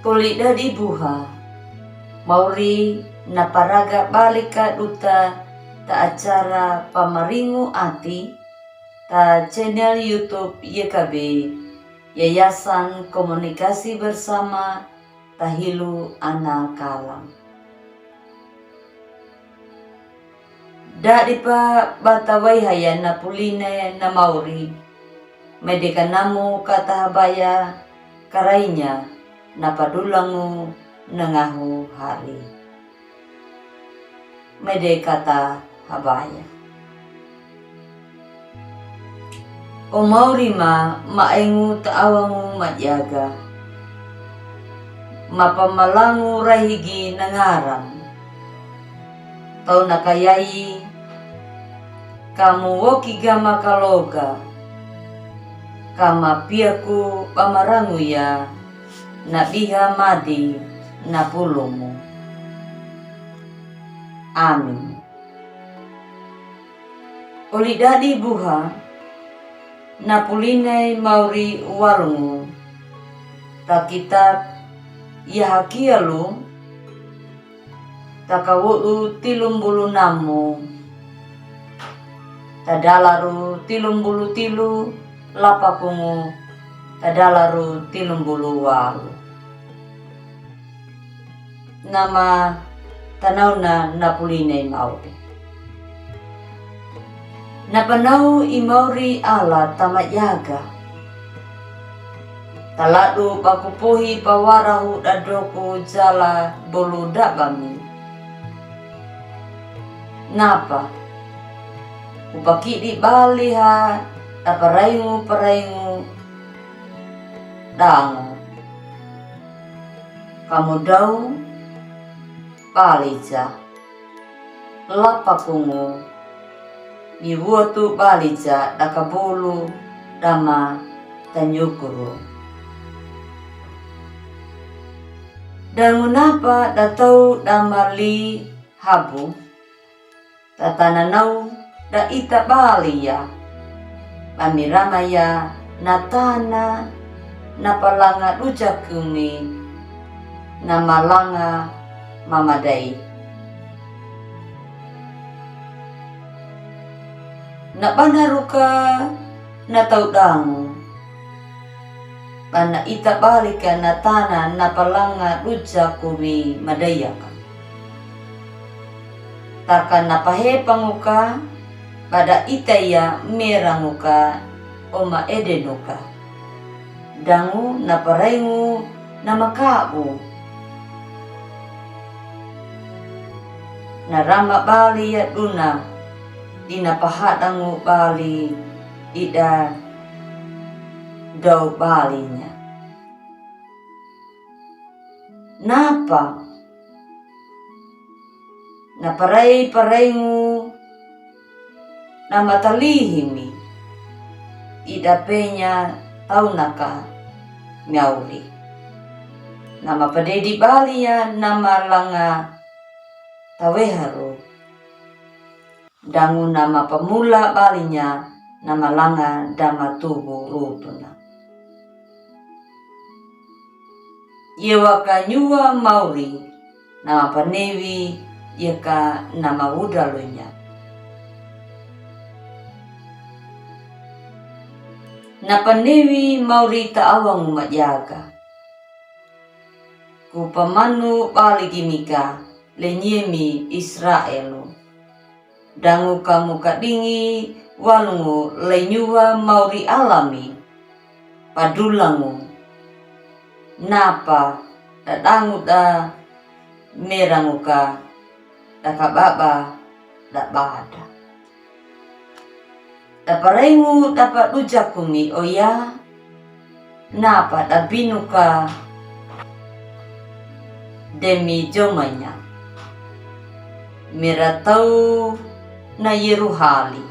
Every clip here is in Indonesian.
Kulida di buha, mauri na paraga balika duta ta acara pamaringu ati ta channel YouTube YKB Yayasan Komunikasi Bersama Tahilu Ana Kalam. Da dipa batawai hayan na puline na mauri medeka namu katahabaya karainya napadulangu nengahu hari. Mede kata habaya. O maurima maengu taawangu matyaga. Mapamalangu rahigi nangaram. Tau nakayai kamu woki gama kaloga. Kama piaku pamarangu ya nabiha madi napulumu. Amin. Olidadi buha napulinai mauri walungu ta kitab yahakialu takawu'u tilumbulu namu tadalaru tilumbulu tilu lapakungu tadalaru tilumbulu walu. Nama tanauna napulinai mauri. Napanau imauri ala tamatyaga. Taladu pakupuhi pawarahu dadoku jala bolu dabami. Napa? Upakidi baliha taparaingu dangu. Kamu dau balija lapakungu iwotu balija dakabulu dama tanyukuru. Dangunapa datau damali habu tatananau da ita balia pamiramaya natana napalanga dujakumi namalanga mamadai. Napanaruka nataudangu pana ita balika natana napalanga dujakumi madayaka. Taka napahe panguka pada itaya meranguka oma edenuka. Dangu naparaingu namakabu. Narama bali ya duna dina pahadangu bali ida dau balinya. Napa? Naparai-paraingu nama talihimi ida penya taunaka miauri. Nama padedi bali ya nama langa taweharu. Dangu nama pemula balinya nama langa dama tubuh rutuna. Yewaka nyua mauri nama panewi yaka nama udalunya. Na panewi mauri taawang matyaga. Kupamanu bali gimika lenyemi Israelu. Dangu kamu kadingi walungu lenyua mauri alami padulangu. Napa dadangu da meranguka dakababa dabada. Daparengu dapat dujakumi oya. Napa dabinuka demi jomanya. Meratau na yeruhali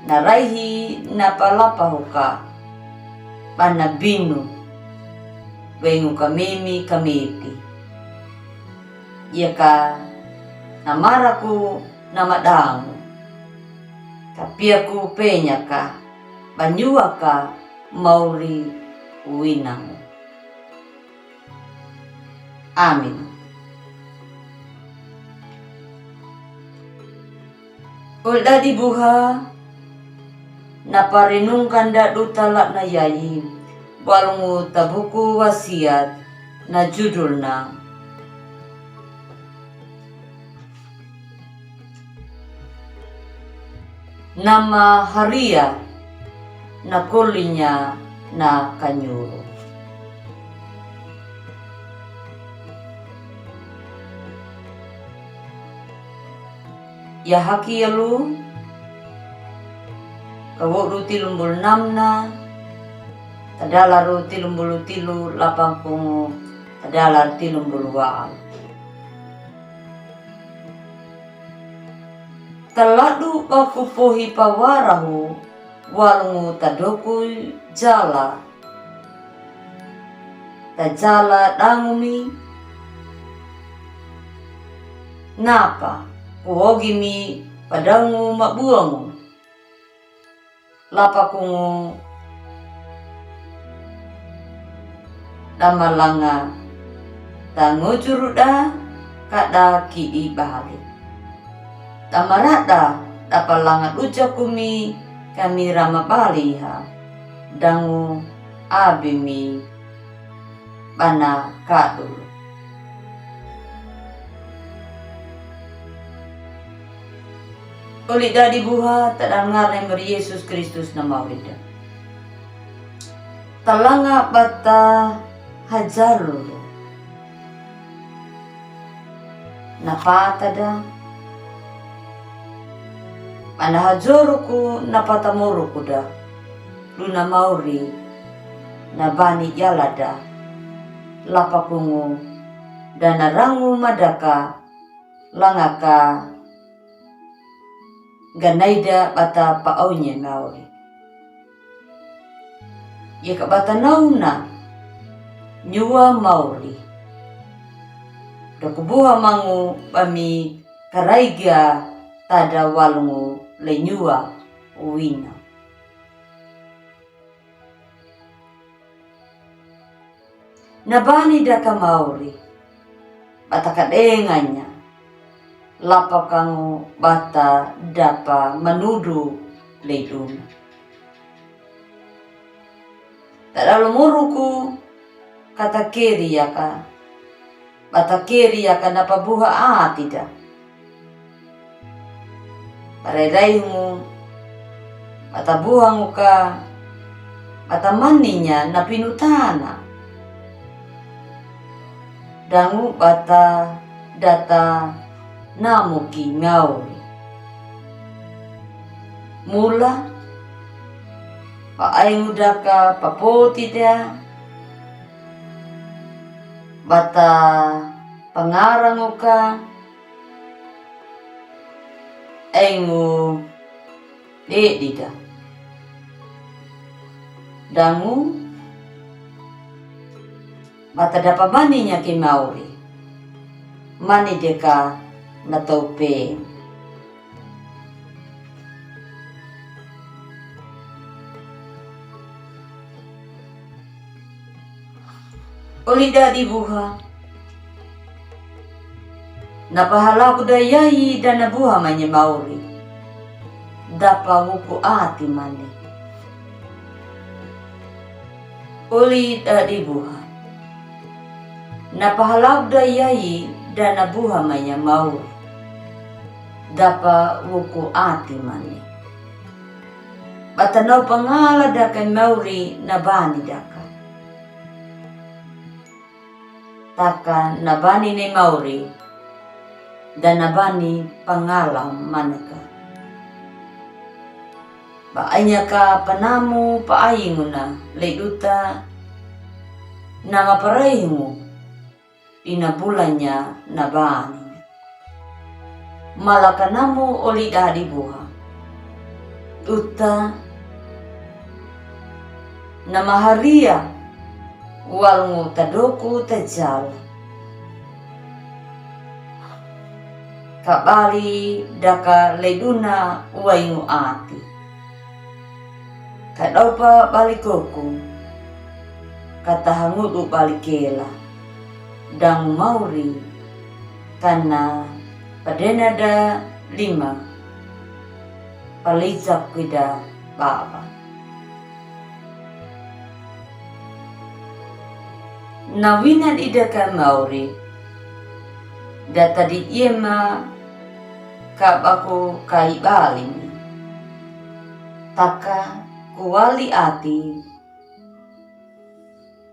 naraihi napalapahuka panabinu wengu kamimi kamiti yaka namaraku namadangu tapi aku penyaka banyuaka mauri winang. Amin. Ulda di buha naparenungkan dadu talak na yayi walungu tabuku wasiat na judulna nama haria na kolinya na kanyuro. Ya haki yalu kaworu tilumbul namna tadalaru tilumbul tilu lapang pungu tadalar tilumbul waal. Taladu baku pohi pawarahu walungu tadoku jala tajala dangumi napa kuogimi padangu mabuangu lapakungu damalanga tangujuruda kada ki bahali tamarada dapalanga ujakumi kami rama baliha dangu abimi bana kadul. Uli dadi buha tadangar nember Yesus Kristus nama wida. Talanga bata hajarulu. Napatada. Mana hajoruku napatamuruku da. Luna mauri nabani yalada. Lapakungu dan rangu madaka langaka ganaida bata paaunya mauri. Yaka bata nauna nyua mauri. Dokubuha mangu bami karaiga tada walungu lenyua uwina. Nabani daka mauri bata kadenganya lapakangu bata dapa menudu leiduna. Tadalu muruku kata kiri yaka bata kiri yaka napa buha tidak. Paredaimu bata buhangu ka bata maninya napinutana. Dangu bata data namuki ngauri. Mula paai mudaka papoti dia bata pangarangu ka engu dida. Dangu bata dapa maninya ki mauri. Mani deka na tope. Olida di buha. Napahala ko dayayi dan nabuha manya mauri. Dapa wuku ati mani. Olida di buha. Napahala ko dayayi dan nabuha manya mauri. Dapa wuku ati mani. Batanaw pangala daka mauri nabani daka. Taka nabani ni mauri dan nabani pangalam manaka. Baanya ka panamu paayinguna leiduta nama paraimu ina bulanya nabani. Malakanamu olida di buha. Uta nama haria walngu tadoku tajal. Kabali daka leduna uwaingu ati. Kadaupa balikoku katahangudu balikela. dangu Mauri karena padenada 5 palizap kuda baba. Nawinan ida ka Mauri data di iema kap aku kai baling taka kuwali ati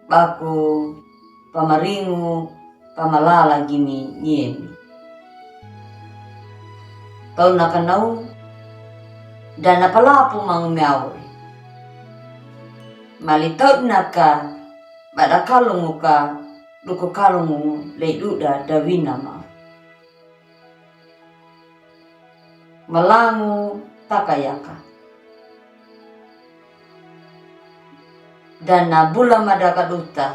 baku pamaringu pamalala gini nyemi tau nakanau dan napalapu mang Mauri malitau naka bada kalungu ka duku kalungu leiduda dawina ma malangu takayaka dan nabula madaka duta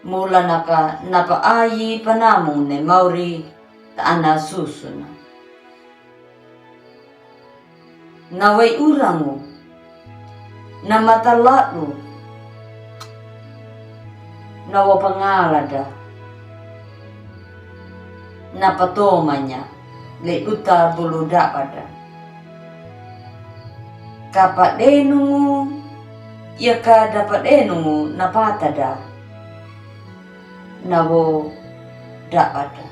mula naka napa ayi panamung ne Mauri taana susuna nawai urangu na matalalu nawa pangalada na patomanya le uta buluda pada kapat denungu ya ka dapat denungu na patada nawo da pada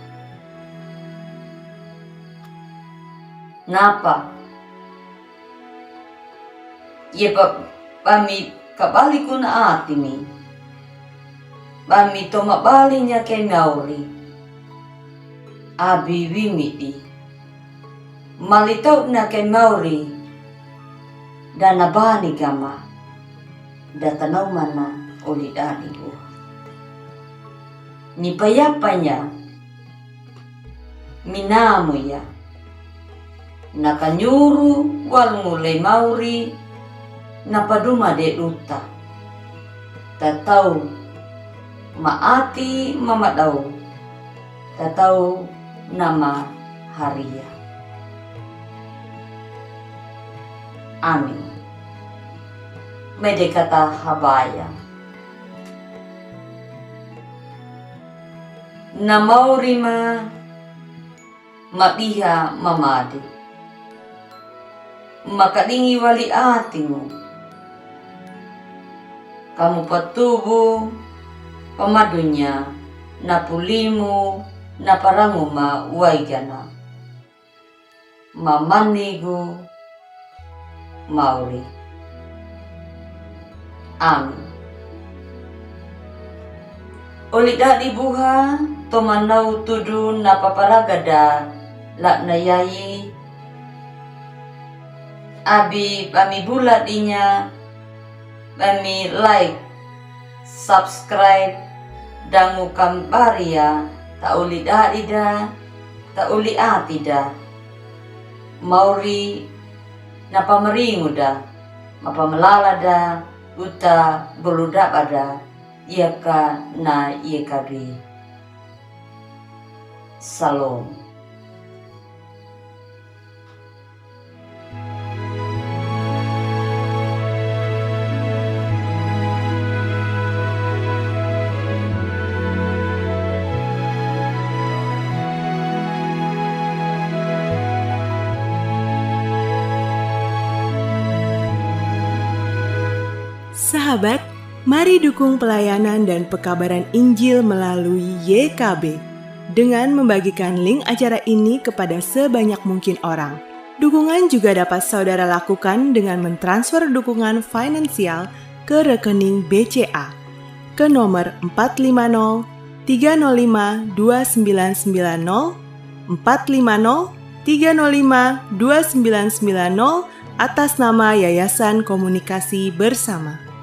napa ya Bami kabali ko na atimi. Bami tomabali niya kay Mauri. Abi wimiti. Malitaw na kay Mauri. Dan nabani gama. Datanaw man na ulit ani ko. Nipayapa niya. Minamo ya. Nakanyuru walngulay Mauri. Napaduma de uta tatau maati mamadau tatau nama haria. Amin. Mede kata habaya na Mauri mabiha mamadi makadingi wali atimu kamu patubu pamadunya napulimu naparanguma waigana mamanigu Mauri. Amin. Oli dadi buha tomanau tudu napaparagada laknayayi abi pami bulat dinya bami like, subscribe, dan ngukam baria tauli daida, tauli atida, Mauri napameringuda, mapamelalada, uta boluda pada, iaka na iakabi. Salom. Sahabat, mari dukung pelayanan dan pekabaran Injil melalui YKB dengan membagikan link acara ini kepada sebanyak mungkin orang. Dukungan juga dapat saudara lakukan dengan mentransfer dukungan finansial ke rekening BCA ke nomor 450 305 2990 450 305 2990 atas nama Yayasan Komunikasi Bersama.